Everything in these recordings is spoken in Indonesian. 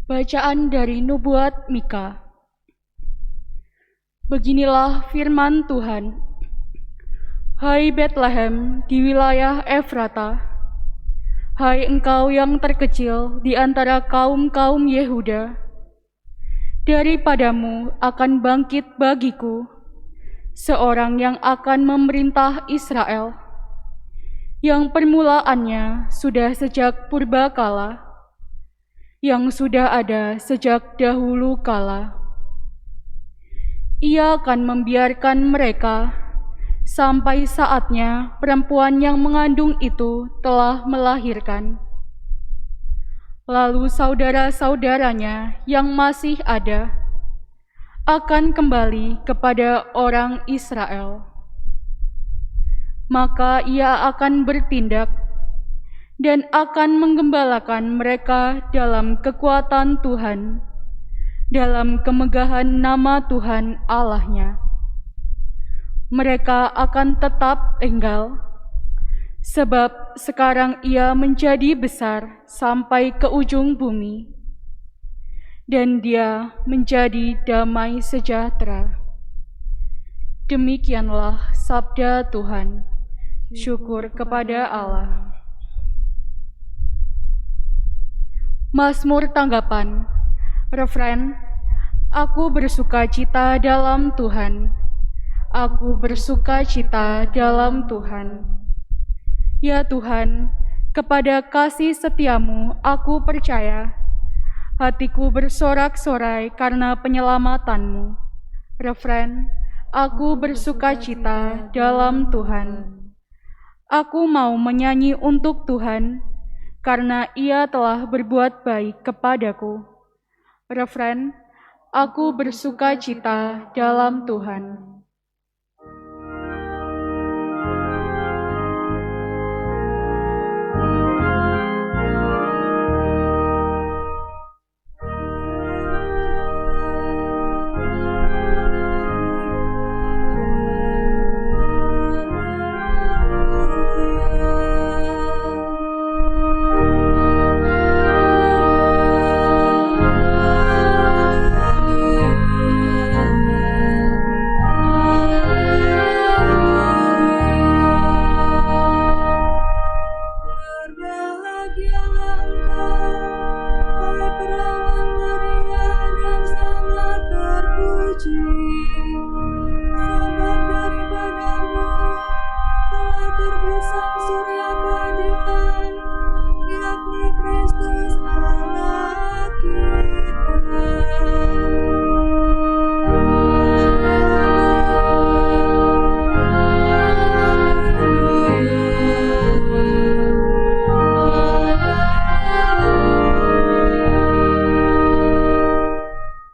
Bacaan dari Nubuat Mika. Beginilah firman Tuhan. Hai Betlehem di wilayah Efrata, hai engkau yang terkecil di antara kaum-kaum Yehuda, daripadamu akan bangkit bagiku seorang yang akan memerintah Israel, yang permulaannya sudah sejak purbakala, yang sudah ada sejak dahulu kala. Ia akan membiarkan mereka sampai saatnya perempuan yang mengandung itu telah melahirkan. Lalu saudara-saudaranya yang masih ada akan kembali kepada orang Israel. Maka ia akan bertindak dan akan menggembalakan mereka dalam kekuatan Tuhan, dalam kemegahan nama Tuhan Allahnya. Mereka akan tetap tinggal, sebab sekarang ia menjadi besar sampai ke ujung bumi, dan dia menjadi damai sejahtera. Demikianlah sabda Tuhan. Syukur kepada Allah. Mazmur tanggapan. Refren, aku bersuka cita dalam Tuhan. Aku bersuka cita dalam Tuhan. Ya Tuhan, kepada kasih setiamu aku percaya. Hatiku bersorak-sorai karena penyelamatanmu. Refren, aku bersuka cita dalam Tuhan. Aku mau menyanyi untuk Tuhan, karena Ia telah berbuat baik kepadaku. Refren, aku bersuka cita dalam Tuhan.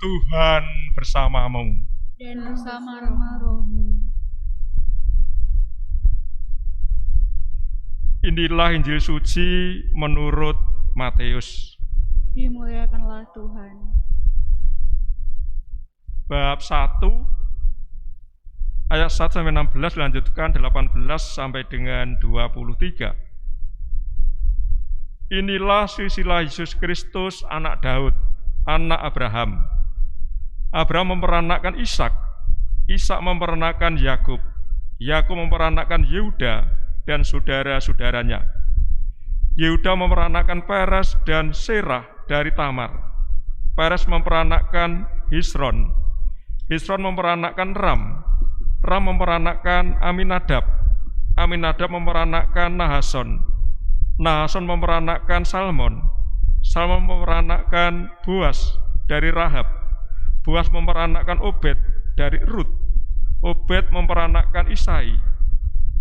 Tuhan bersamamu dan bersama roh-mu. Inilah Injil suci menurut Matius. Dimuliakanlah Tuhan. Bab 1 ayat 1 sampai 16 dilanjutkan 18 sampai dengan 23. Inilah silsilah Yesus Kristus anak Daud, anak Abraham. Abraham memperanakkan Ishak, Ishak memperanakkan Yakub, Yakub memperanakkan Yehuda dan saudara-saudaranya. Yehuda memperanakkan Peres dan Serah dari Tamar. Peres memperanakkan Hizron, Hizron memperanakkan Ram, Ram memperanakkan Aminadab, Aminadab memperanakkan Nahason, Nahason memperanakkan Salmon, Salmon memperanakkan Boas dari Rahab, Boas memperanakkan Obed dari Rut, Obed memperanakkan Isai,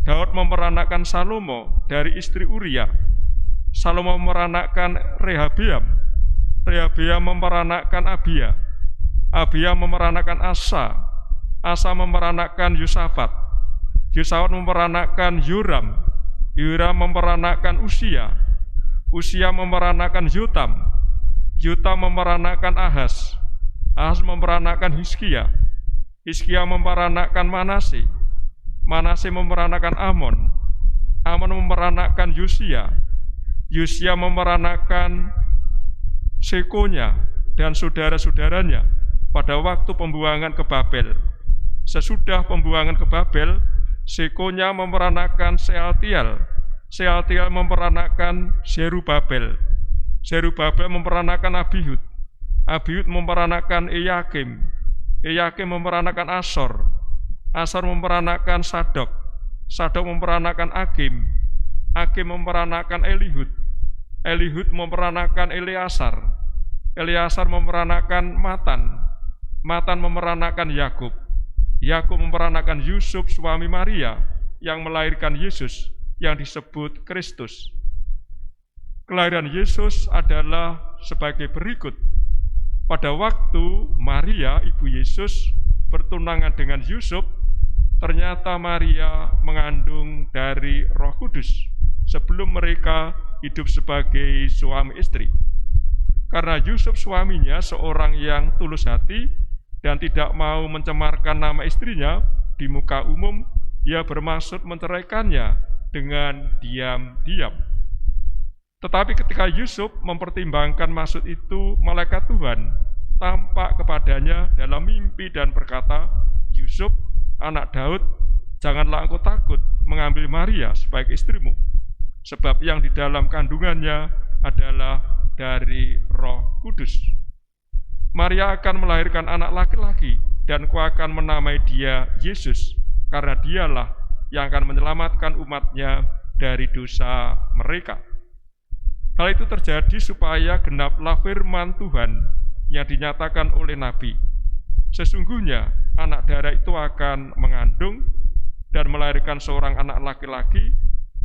Daud memperanakkan Salomo dari istri Uria, Salomo memperanakkan Rehabeam, Rehabeam memperanakkan Abia, Abia memperanakkan Asa, Asa memperanakkan Yosafat, Yosafat memperanakkan Yoram, Yoram memperanakkan Usia, Usia memperanakkan Yotam, Yotam memperanakkan Ahaz, Ahaz memperanakkan Hizkia, Hizkia memperanakkan Manase, Manase memperanakkan Amon, Amon memperanakkan Yosia, Yosia memperanakkan Sekonya, dan saudara-saudaranya pada waktu pembuangan ke Babel. Sesudah pembuangan ke Babel, Sekonya memeranakan Sealtiel, Sealtiel memeranakan Zerubabel, Zerubabel memeranakan Abihud, Abihud memeranakan Eyakim, Eyakim memeranakan Asor, Asor memeranakan Sadok, Sadok memeranakan Akim, Akim memeranakan Elihud, Elihud memeranakan Eleasar, Eleasar memeranakan Matan, Matan memeranakan Yakub, Yakub memeranakan Yusuf suami Maria yang melahirkan Yesus yang disebut Kristus. Kelahiran Yesus adalah sebagai berikut. Pada waktu Maria, ibu Yesus, bertunangan dengan Yusuf, ternyata Maria mengandung dari Roh Kudus sebelum mereka hidup sebagai suami istri. Karena Yusuf suaminya seorang yang tulus hati dan tidak mau mencemarkan nama istrinya di muka umum, ia bermaksud menceraikannya dengan diam-diam. Tetapi ketika Yusuf mempertimbangkan maksud itu, malaikat Tuhan tampak kepadanya dalam mimpi dan berkata, "Yusuf, anak Daud, janganlah engkau takut mengambil Maria sebagai istrimu, sebab yang di dalam kandungannya adalah dari Roh Kudus. Maria akan melahirkan anak laki-laki dan kau akan menamai dia Yesus, karena dialah yang akan menyelamatkan umatnya dari dosa mereka." Hal itu terjadi supaya genaplah firman Tuhan yang dinyatakan oleh Nabi. Sesungguhnya anak darah itu akan mengandung dan melahirkan seorang anak laki-laki,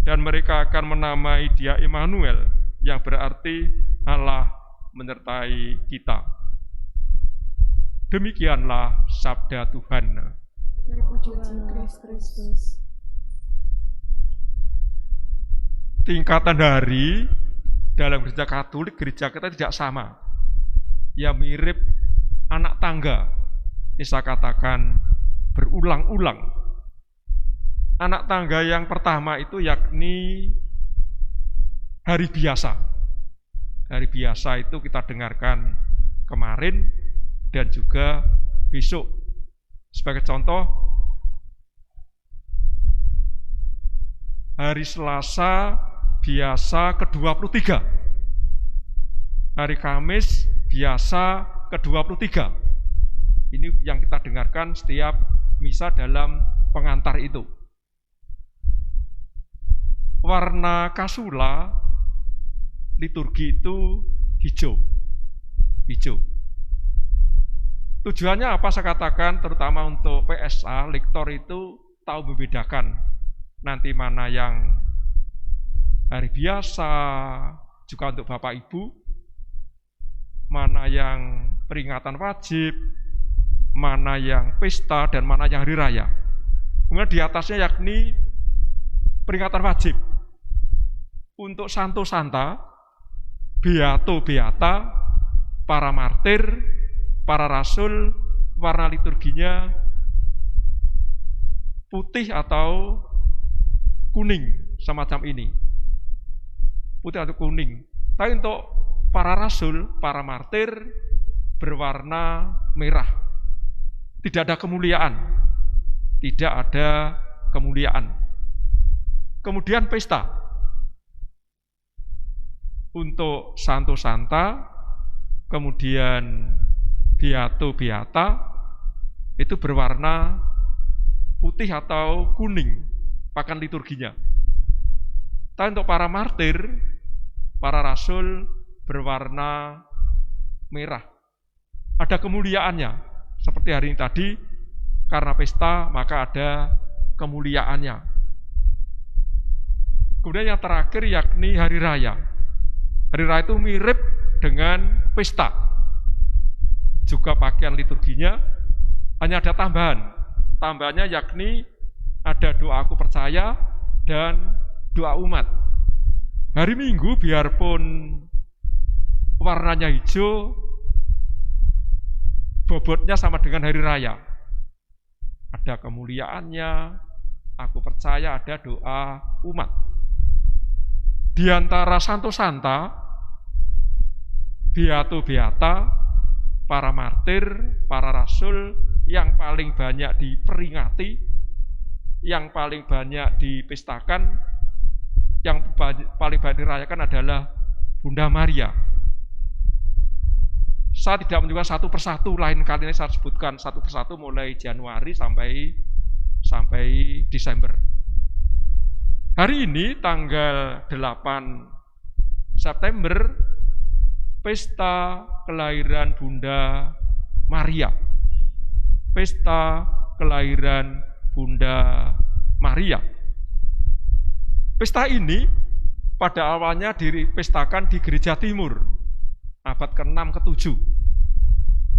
dan mereka akan menamai dia Immanuel, yang berarti Allah menyertai kita. Demikianlah sabda Tuhan. Tingkatan hari dalam gereja Katolik, gereja kita tidak sama. Ya mirip anak tangga. Saya katakan berulang-ulang. Anak tangga yang pertama itu yakni hari biasa. Hari biasa itu kita dengarkan kemarin dan juga besok. Sebagai contoh, hari Selasa biasa ke-23, hari Kamis biasa ke-23. Ini yang kita dengarkan setiap misa dalam pengantar itu. Warna kasula liturgi itu hijau. Hijau. Tujuannya apa saya katakan, terutama untuk PSA, lektor itu tahu membedakan nanti mana yang hari biasa, juga untuk Bapak Ibu, mana yang peringatan wajib, mana yang pesta, dan mana yang hari raya. Kemudian di atasnya yakni peringatan wajib. Untuk Santo Santa, Beato Beata, para martir, para rasul, warna liturginya putih atau kuning, semacam ini. Putih atau kuning. Tapi untuk para rasul, para martir, berwarna merah. Tidak ada kemuliaan. Tidak ada kemuliaan. Kemudian pesta. Untuk Santo Santa, kemudian Beato Beata, itu berwarna putih atau kuning, pakan liturginya. Tapi untuk para martir, para rasul, berwarna merah. Ada kemuliaannya, seperti hari ini tadi, karena pesta maka ada kemuliaannya. Kemudian yang terakhir yakni hari raya. Hari raya itu mirip dengan pesta. Juga pakaian liturginya, hanya ada tambahan. Tambahannya yakni ada doa aku percaya dan doa umat. Hari Minggu biarpun warnanya hijau, bobotnya sama dengan hari raya. Ada kemuliaannya, aku percaya, ada doa umat. Di antara Santo Santa, Beato Beata, para martir, para rasul yang paling banyak diperingati, yang paling banyak dipestakan, yang paling banyak dirayakan adalah Bunda Maria. Saya tidak menunjukkan satu persatu, lain kali ini saya sebutkan satu persatu mulai Januari sampai Desember. Hari ini tanggal 8 September, pesta kelahiran Bunda Maria. Pesta kelahiran Bunda Maria. Pesta ini pada awalnya dipestakan di Gereja Timur, abad ke-6 ke-7.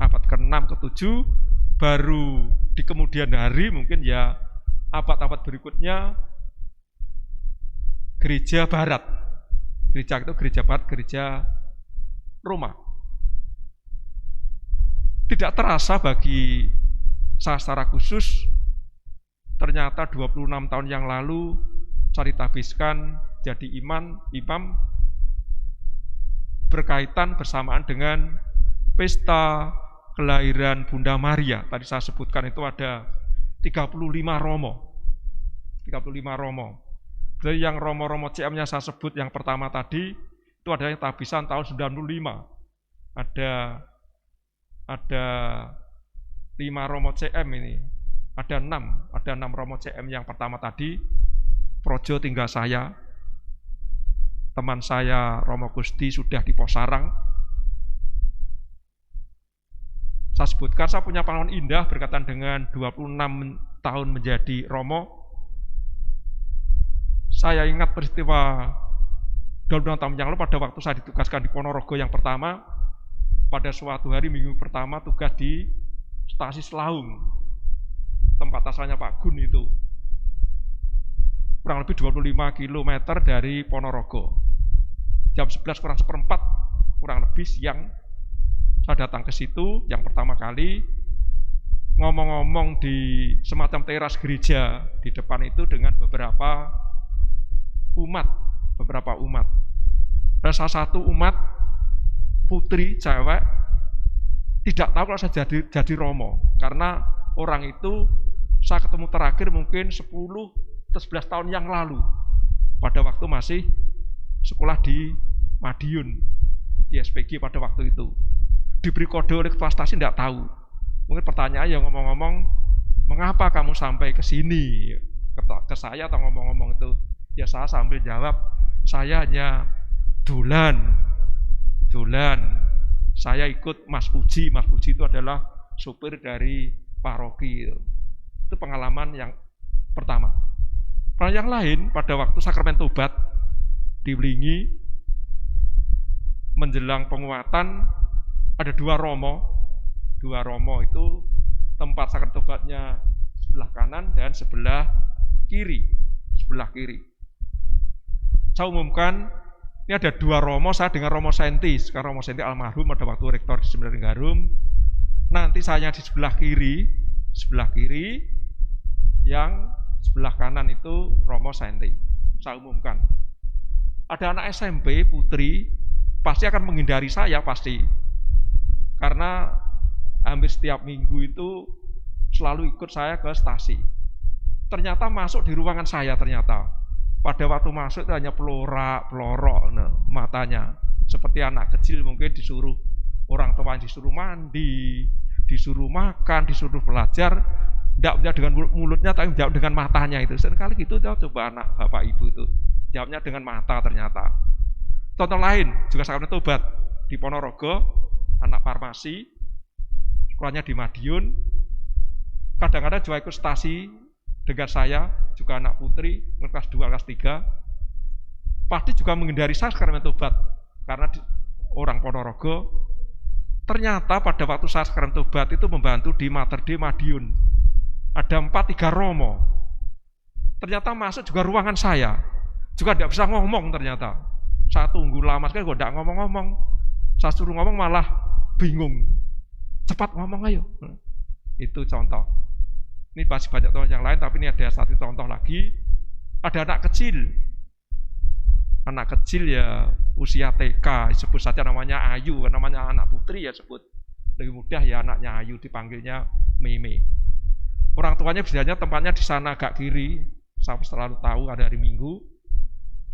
Abad ke-6 ke-7, baru di kemudian hari mungkin ya abad-abad berikutnya Gereja Barat. Gereja itu Gereja Barat, Gereja Roma. Tidak terasa bagi saya secara khusus, ternyata 26 tahun yang lalu saya ditabiskan jadi imam berkaitan bersamaan dengan pesta kelahiran Bunda Maria. Tadi saya sebutkan itu ada 35 romo. 35 romo. Jadi yang romo-romo CM-nya saya sebut yang pertama tadi, itu adalah tabisan tahun 95. Ada 5 romo CM ini. Ada 6 romo CM yang pertama tadi, Projo tinggal saya, teman saya Romo Gusti sudah di Posarang. Saya sebutkan, saya punya pengalaman indah berkaitan dengan 26 tahun menjadi romo. Saya ingat peristiwa 26 tahun yang lalu pada waktu saya ditugaskan di Ponorogo yang pertama, pada suatu hari minggu pertama tugas di Stasi Selaung, tempat asalnya Pak Gun itu, kurang lebih 25 km dari Ponorogo. Jam 11 kurang seperempat, kurang lebih siang, saya datang ke situ yang pertama kali, ngomong-ngomong di semacam teras gereja di depan itu dengan beberapa umat. Dan salah satu umat putri cewek tidak tahu kalau saya jadi romo, karena orang itu saya ketemu terakhir mungkin 10 atau 11 tahun yang lalu, pada waktu masih sekolah di Madiun, di SPG pada waktu itu. Diberi kode oleh ketua stasi, tidak tahu. Mungkin pertanyaan yang ngomong-ngomong, mengapa kamu sampai ke sini? Ke saya atau ngomong-ngomong itu? Ya saya sambil jawab, saya hanya dulan. Saya ikut Mas Puji itu adalah supir dari paroki. Itu pengalaman yang pertama. Pengalaman yang lain, pada waktu sakramen tobat di Wlingi, menjelang penguatan, ada 2 romo itu tempat sakramen tobatnya sebelah kanan dan sebelah kiri. Saya umumkan, ini ada 2 romo, saya dengan Romo Senti, sekarang Romo Senti almarhum pada waktu rektor di Seminari Garum. Nanti saya di sebelah kiri, yang sebelah kanan itu Romo Senti. Saya umumkan. Ada anak SMP putri, pasti akan menghindari saya pasti. Karena hampir setiap minggu itu selalu ikut saya ke stasi. Ternyata masuk di ruangan saya ternyata. Pada waktu masuk itu hanya pelorok matanya. Seperti anak kecil mungkin disuruh orang tua, disuruh mandi, disuruh makan, disuruh belajar. Tidak menjawab dengan mulutnya, tapi menjawab dengan matanya itu. Seringkali gitu, coba anak bapak ibu itu. Jawabnya dengan mata ternyata. Contoh lain, juga sakramen tobat di Ponorogo, anak farmasi, sekolahnya di Madiun. Kadang-kadang juga ikut stasi dengan saya, juga anak putri, kelas 2, kelas 3, pasti juga menghindari saya sakramen tobat, karena orang Ponorogo. Ternyata pada waktu saya sakramen tobat itu membantu di Mater Dei Madiun, ada 4-3 romo, ternyata masuk juga ruangan saya, juga tidak bisa ngomong ternyata. Saya tunggu lama sekali, kok tidak ngomong-ngomong, saya suruh ngomong malah bingung, cepat ngomong ayo. Itu contoh. Ini masih banyak contoh yang lain, tapi ini ada satu contoh lagi. Ada anak kecil ya usia TK, sebut saja namanya Ayu, namanya anak putri ya sebut. Lebih mudah ya anaknya Ayu dipanggilnya Meme. Orang tuanya biasanya tempatnya di sana agak kiri, saya selalu tahu ada hari Minggu.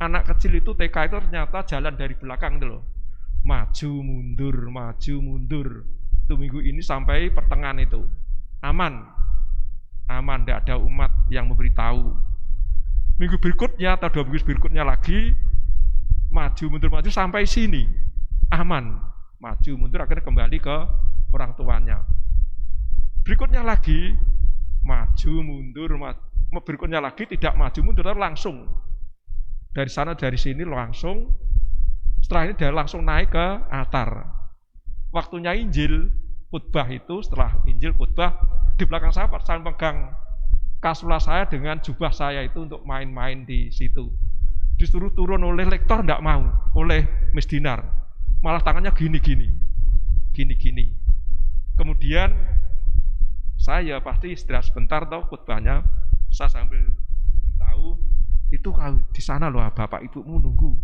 Anak kecil itu TK itu ternyata jalan dari belakang itu loh. Maju mundur. Itu minggu ini sampai pertengahan itu. Aman, tidak ada umat yang memberitahu. Minggu berikutnya atau 2 minggu berikutnya lagi, maju mundur sampai sini. Aman, maju mundur akhirnya kembali ke orang tuanya. Berikutnya lagi, maju mundur, berikutnya lagi tidak maju mundur, langsung dari sana dari sini langsung. Setelah ini dia langsung naik ke altar. Waktunya Injil khotbah itu, setelah Injil khotbah di belakang saya pegang kasulah saya dengan jubah saya itu untuk main-main di situ. Disuruh turun oleh lektor, tidak mau, oleh Miss Dinar, malah tangannya gini. Kemudian saya pasti istirahat sebentar toh khotbahnya, saya sambil beritahu itu kalau di sana loh bapak ibumu nunggu,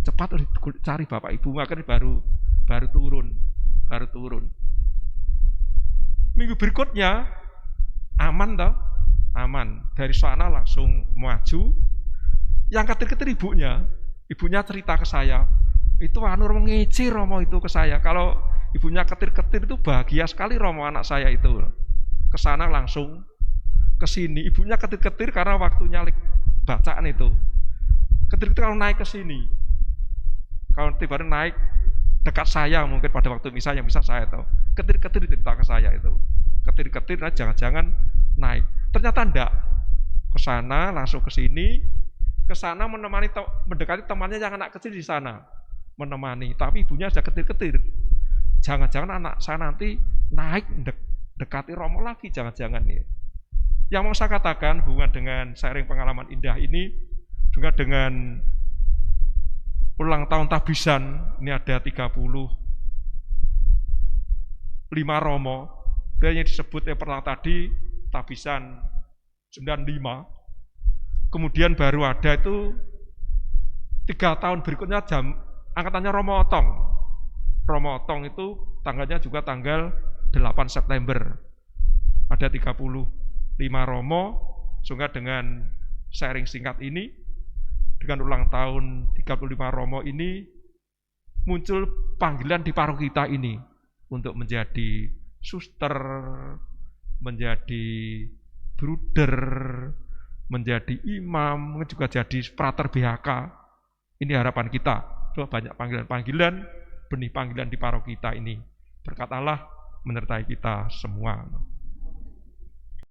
cepat cari bapak ibu, makanya baru turun. Minggu berikutnya aman toh, aman. Dari sana langsung maju. Yang ketir-ketir ibunya cerita ke saya, itu mengece Romo itu ke saya. Kalau ibunya ketir-ketir itu bahagia sekali Romo anak saya itu. Ke sana langsung, ke sini. Ibunya ketir-ketir karena waktunya bacaan itu. Ketir-ketir kalau naik ke sini. Kalau tiba-tiba naik dekat saya mungkin pada waktu misa saya tahu. Ketir-ketir cerita ke saya itu. Ketir-ketir nah jangan-jangan naik. Ternyata enggak. Ke sana langsung ke sini. Ke sana mendekati temannya yang anak kecil di sana. Menemani, tapi ibunya sudah ketir-ketir. Jangan-jangan anak saya nanti naik dekati Romo lagi, jangan-jangan ya. Yang mau saya katakan hubungan dengan sharing pengalaman indah ini juga dengan ulang tahun Tabisan, ini ada 35 Romo, yang disebut yang pertama tadi Tabisan 95, kemudian baru ada itu 3 tahun berikutnya angkatannya Romo Otong. Romo Otong itu tanggalnya juga tanggal 8 September. Ada 35 Romo, sehingga dengan sharing singkat ini, dengan ulang tahun 35 Romo ini, muncul panggilan di paroki kita ini untuk menjadi suster, menjadi bruder, menjadi imam, juga jadi prater BHK. Ini harapan kita. Banyak panggilan-panggilan, benih panggilan di paroki kita ini. Berkat Allah menyertai kita semua.